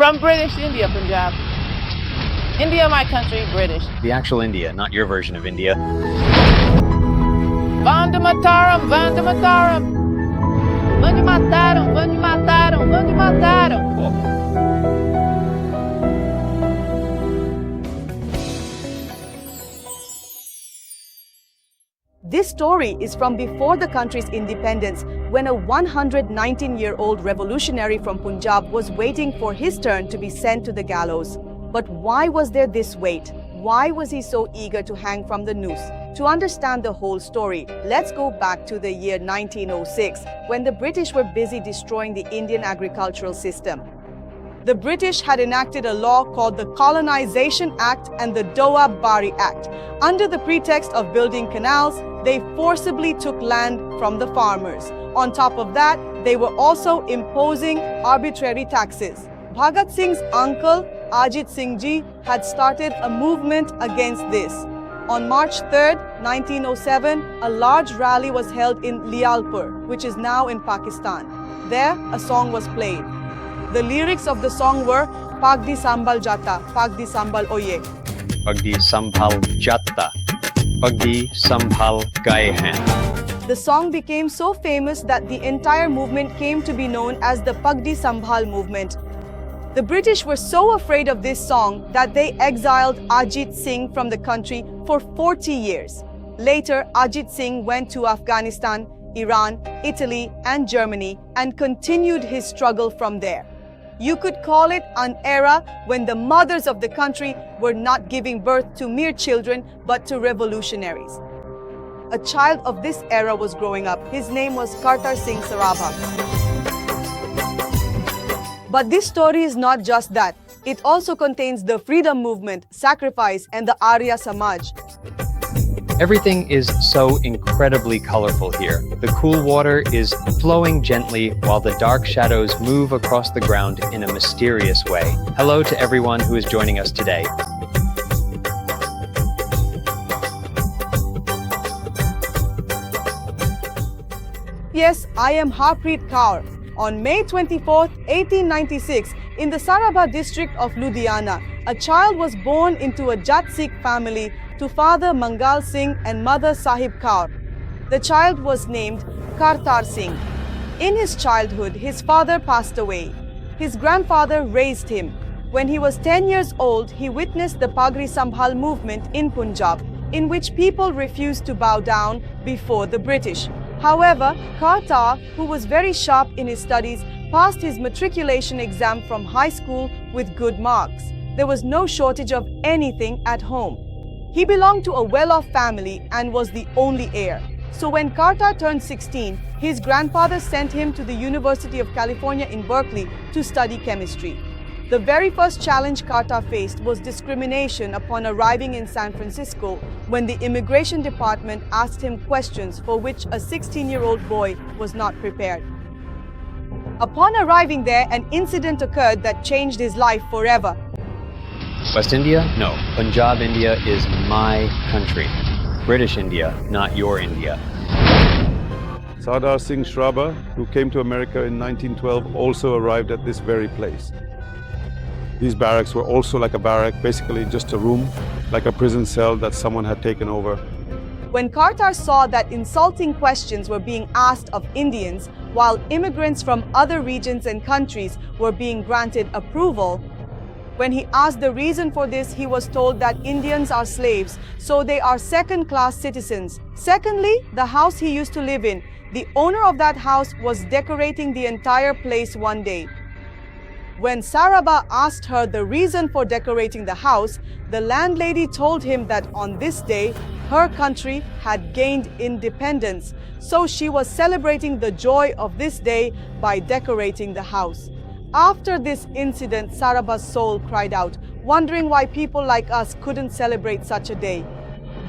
From British India, Punjab. India, my country, British. The actual India, not your version of India. Vande Mataram, Vande Mataram. Vande Mataram, Vande Mataram, Vande Mataram. This story is from before the country's independence, when a 119-year-old revolutionary from Punjab was waiting for his turn to be sent to the gallows. But why was there this wait? Why was he so eager to hang from the noose? To understand the whole story, let's go back to the year 1906, when the British were busy destroying the Indian agricultural system. The British had enacted a law called the Colonization Act and the Doa Bari Act. Under the pretext of building canals, they forcibly took land from the farmers. On top of that, they were also imposing arbitrary taxes. Bhagat Singh's uncle, Ajit Singh Ji, had started a movement against this. On March 3, 1907, a large rally was held in Lialpur, which is now in Pakistan. There, a song was played. The lyrics of the song were Pagdi Sambal Jata, Pagdi Sambal Oye. Pagdi Sambhal Jatta. Pagdi Sambhal Gaye Hain. The song became so famous that the entire movement came to be known as the Pagdi Sambhal movement. The British were so afraid of this song that they exiled Ajit Singh from the country for 40 years. Later, Ajit Singh went to Afghanistan, Iran, Italy, and Germany and continued his struggle from there. You could call it an era when the mothers of the country were not giving birth to mere children but to revolutionaries. A child of this era was growing up. His name was Kartar Singh Sarabha. But this story is not just that. It also contains the freedom movement, sacrifice, and the Arya samaj. Everything is so incredibly colorful here. The cool water is flowing gently while the dark shadows move across the ground in a mysterious way. Hello to everyone who is joining us today. Yes, I am Harpreet Kaur. On May 24, 1896, in the Sarabha district of Ludhiana, a child was born into a Jat Sikh family to father Mangal Singh and mother Sahib Kaur. The child was named Kartar Singh. In his childhood, his father passed away. His grandfather raised him. When he was 10 years old, he witnessed the Pagdi Sambhal movement in Punjab, in which people refused to bow down before the British. However, Kartar, who was very sharp in his studies, passed his matriculation exam from high school with good marks. There was no shortage of anything at home. He belonged to a well-off family and was the only heir. So when Kartar turned 16, his grandfather sent him to the University of California in Berkeley to study chemistry. The very first challenge Kartar faced was discrimination upon arriving in San Francisco when the immigration department asked him questions for which a 16-year-old boy was not prepared. Upon arriving there, an incident occurred that changed his life forever. West India? No. Punjab, India is my country. British India, not your India. Sardar Singh Shraba, who came to America in 1912, also arrived at this very place. These barracks were also like a barrack, basically just a room, like a prison cell that someone had taken over. When Kartar saw that insulting questions were being asked of Indians, while immigrants from other regions and countries were being granted approval, when he asked the reason for this, he was told that Indians are slaves, so they are second-class citizens. Secondly, the house he used to live in, the owner of that house was decorating the entire place one day. When Sarabha asked her the reason for decorating the house, the landlady told him that on this day, her country had gained independence, so she was celebrating the joy of this day by decorating the house. After this incident, Sarabha's soul cried out, wondering why people like us couldn't celebrate such a day.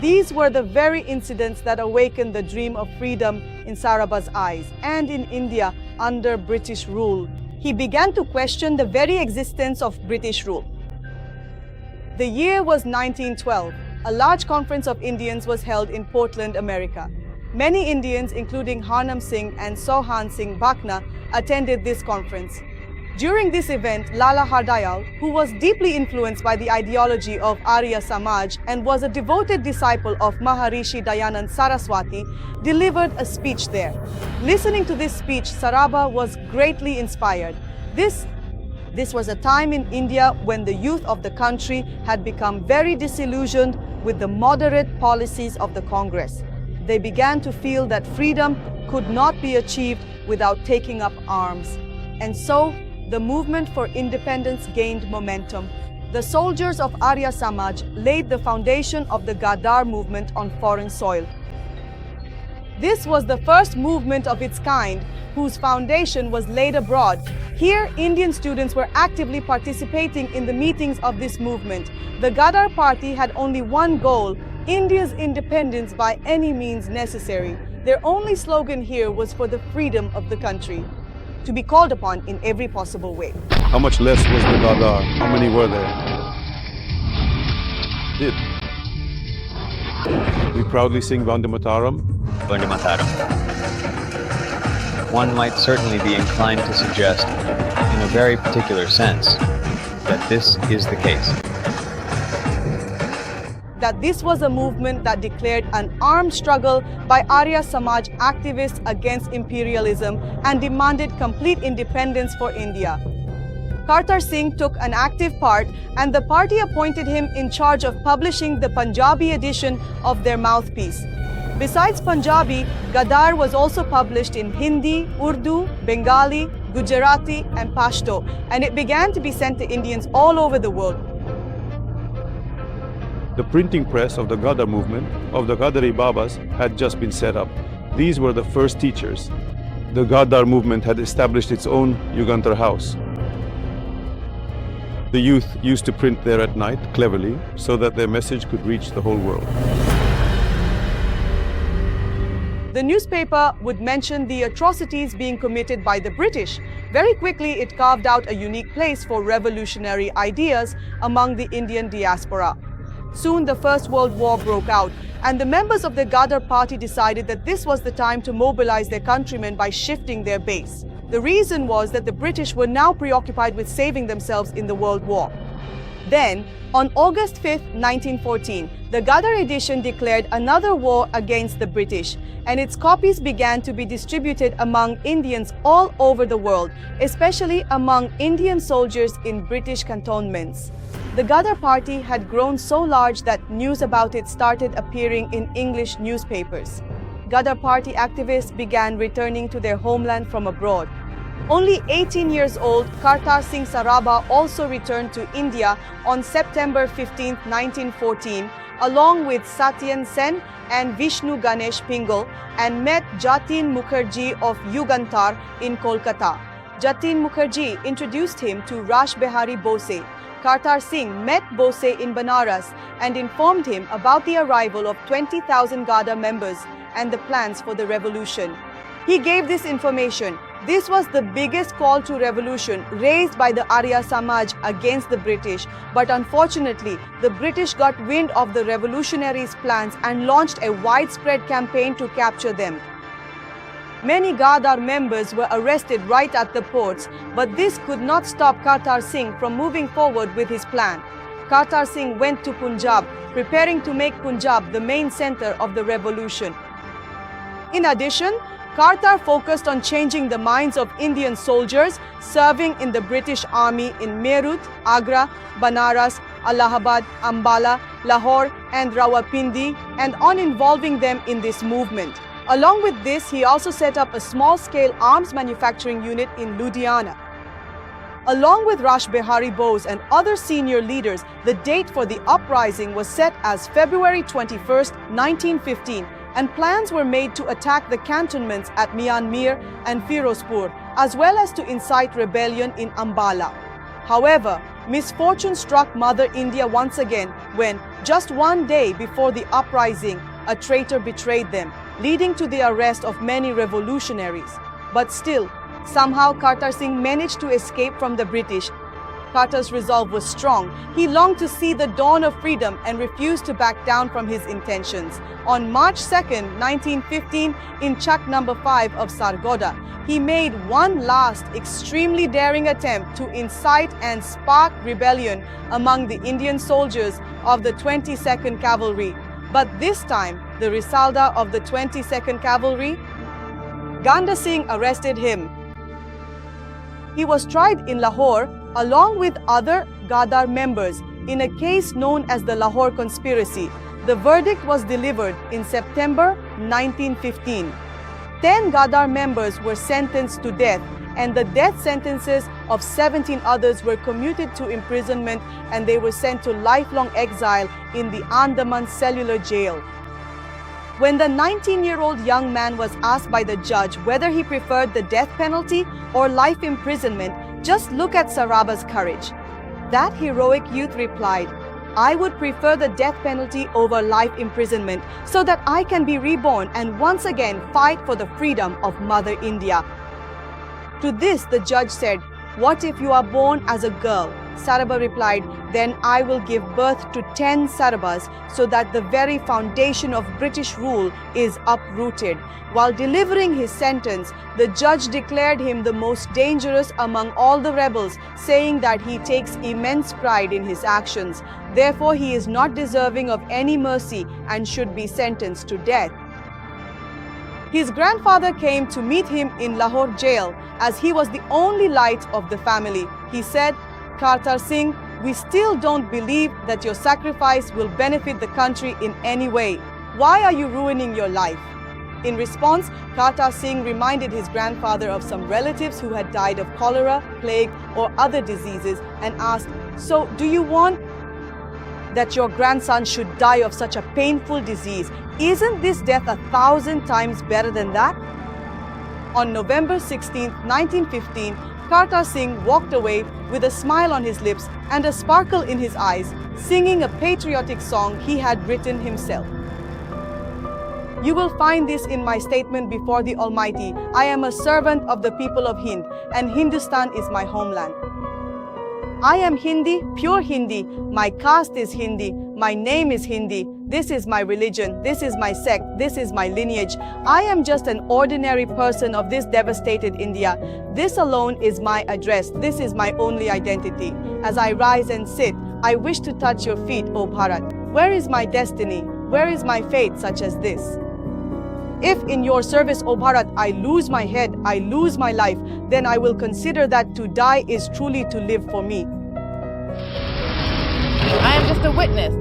These were the very incidents that awakened the dream of freedom in Sarabha's eyes and in India under British rule. He began to question the very existence of British rule. The year was 1912. A large conference of Indians was held in Portland, America. Many Indians, including Harnam Singh and Sohan Singh Bhakna, attended this conference. During this event, Lala Hardayal, who was deeply influenced by the ideology of Arya Samaj and was a devoted disciple of Maharishi Dayanand Saraswati, delivered a speech there. Listening to this speech, Saraba was greatly inspired. This was a time in India when the youth of the country had become very disillusioned with the moderate policies of the Congress. They began to feel that freedom could not be achieved without taking up arms. And so, the movement for independence gained momentum. The soldiers of Arya Samaj laid the foundation of the Gadar movement on foreign soil. This was the first movement of its kind whose foundation was laid abroad. Here, Indian students were actively participating in the meetings of this movement. The Gadar party had only one goal: India's independence by any means necessary. Their only slogan here was for the freedom of the country, to be called upon in every possible way. How much less was the Gadar? How many were there? We proudly sing Vande Mataram. Vande Mataram. One might certainly be inclined to suggest, in a very particular sense, that this is the case. That this was a movement that declared an armed struggle by Arya Samaj activists against imperialism and demanded complete independence for India. Kartar Singh took an active part, and the party appointed him in charge of publishing the Punjabi edition of their mouthpiece. Besides Punjabi, Gadar was also published in Hindi, Urdu, Bengali, Gujarati, and Pashto, and it began to be sent to Indians all over the world. The printing press of the Gadar movement, of the Gadari Babas, had just been set up. These were the first teachers. The Gadar movement had established its own Yugantar house. The youth used to print there at night, cleverly, so that their message could reach the whole world. The newspaper would mention the atrocities being committed by the British. Very quickly, it carved out a unique place for revolutionary ideas among the Indian diaspora. Soon the First World War broke out, and the members of the Gadar party decided that this was the time to mobilize their countrymen by shifting their base. The reason was that the British were now preoccupied with saving themselves in the World War. Then, on August 5, 1914, the Gadar edition declared another war against the British, and its copies began to be distributed among Indians all over the world, especially among Indian soldiers in British cantonments. The Gadar party had grown so large that news about it started appearing in English newspapers. Gadar party activists began returning to their homeland from abroad. Only 18 years old, Kartar Singh Saraba also returned to India on September 15, 1914, along with Satyen Sen and Vishnu Ganesh Pingal, and met Jatin Mukherjee of Yugantar in Kolkata. Jatin Mukherjee introduced him to Rash Behari Bose. Kartar Singh met Bose in Banaras and informed him about the arrival of 20,000 Gadar members and the plans for the revolution. He gave this information. This was the biggest call to revolution raised by the Arya Samaj against the British, but unfortunately, the British got wind of the revolutionaries' plans and launched a widespread campaign to capture them. Many Gadar members were arrested right at the ports, but this could not stop Kartar Singh from moving forward with his plan. Kartar Singh went to Punjab, preparing to make Punjab the main center of the revolution. In addition, Kartar focused on changing the minds of Indian soldiers serving in the British Army in Meerut, Agra, Banaras, Allahabad, Ambala, Lahore, and Rawalpindi, and on involving them in this movement. Along with this, he also set up a small-scale arms manufacturing unit in Ludhiana. Along with Rash Behari Bose and other senior leaders, the date for the uprising was set as February 21, 1915, and plans were made to attack the cantonments at Mian Mir and Firozpur, as well as to incite rebellion in Ambala. However, misfortune struck Mother India once again when, just one day before the uprising, a traitor betrayed them, leading to the arrest of many revolutionaries. But still, somehow Kartar Singh managed to escape from the British. Carter's resolve was strong. He longed to see the dawn of freedom and refused to back down from his intentions. On March 2nd, 1915, in Chak number 5 of Sargodha, he made one last extremely daring attempt to incite and spark rebellion among the Indian soldiers of the 22nd Cavalry. But this time, the Risalda of the 22nd Cavalry, Ganda Singh, arrested him. He was tried in Lahore along with other Gadar members in a case known as the Lahore Conspiracy. The verdict was delivered in September 1915. 10 Gadar members were sentenced to death, and the death sentences of 17 others were commuted to imprisonment, and they were sent to lifelong exile in the Andaman Cellular Jail. When the 19-year-old young man was asked by the judge whether he preferred the death penalty or life imprisonment, just look at Sarabha's courage. That heroic youth replied, "I would prefer the death penalty over life imprisonment so that I can be reborn and once again fight for the freedom of Mother India." To this, the judge said, "What if you are born as a girl?" Sarabha replied, "Then I will give birth to 10 Sarabhas so that the very foundation of British rule is uprooted." While delivering his sentence, the judge declared him the most dangerous among all the rebels, saying that he takes immense pride in his actions. Therefore, he is not deserving of any mercy and should be sentenced to death. His grandfather came to meet him in Lahore jail as he was the only light of the family. He said, "Kartar Singh, we still don't believe that your sacrifice will benefit the country in any way. Why are you ruining your life?" In response, Kartar Singh reminded his grandfather of some relatives who had died of cholera, plague, or other diseases and asked, "So, do you want that your grandson should die of such a painful disease? Isn't this death 1,000 times better than that?" On November 16, 1915, Kartar Singh walked away with a smile on his lips and a sparkle in his eyes, singing a patriotic song he had written himself. You will find this in my statement before the Almighty. I am a servant of the people of Hind, and Hindustan is my homeland. I am Hindi, pure Hindi. My caste is Hindi. My name is Hindi. This is my religion. This is my sect. This is my lineage. I am just an ordinary person of this devastated India. This alone is my address. This is my only identity. As I rise and sit, I wish to touch your feet, O Bharat. Where is my destiny? Where is my fate such as this? If in your service, O Bharat, I lose my head, I lose my life, then I will consider that to die is truly to live for me. I am just a witness.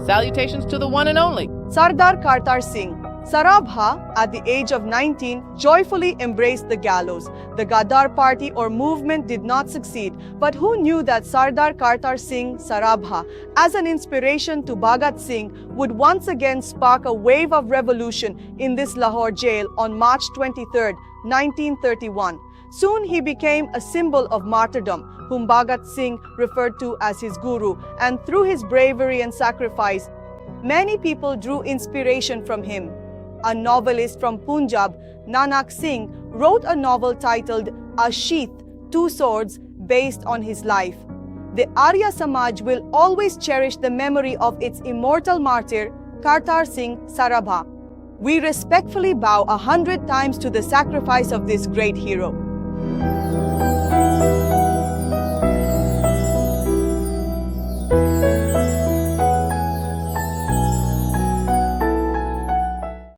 Salutations to the one and only Sardar Kartar Singh. Sarabha, at the age of 19, joyfully embraced the gallows. The Gadar party or movement did not succeed, but who knew that Sardar Kartar Singh Sarabha, as an inspiration to Bhagat Singh, would once again spark a wave of revolution in this Lahore jail on March 23, 1931. Soon he became a symbol of martyrdom, whom Bhagat Singh referred to as his guru, and through his bravery and sacrifice, many people drew inspiration from him. A novelist from Punjab, Nanak Singh, wrote a novel titled A Sheath, Two Swords, based on his life. The Arya Samaj will always cherish the memory of its immortal martyr, Kartar Singh Sarabha. We respectfully bow 100 times to the sacrifice of this great hero.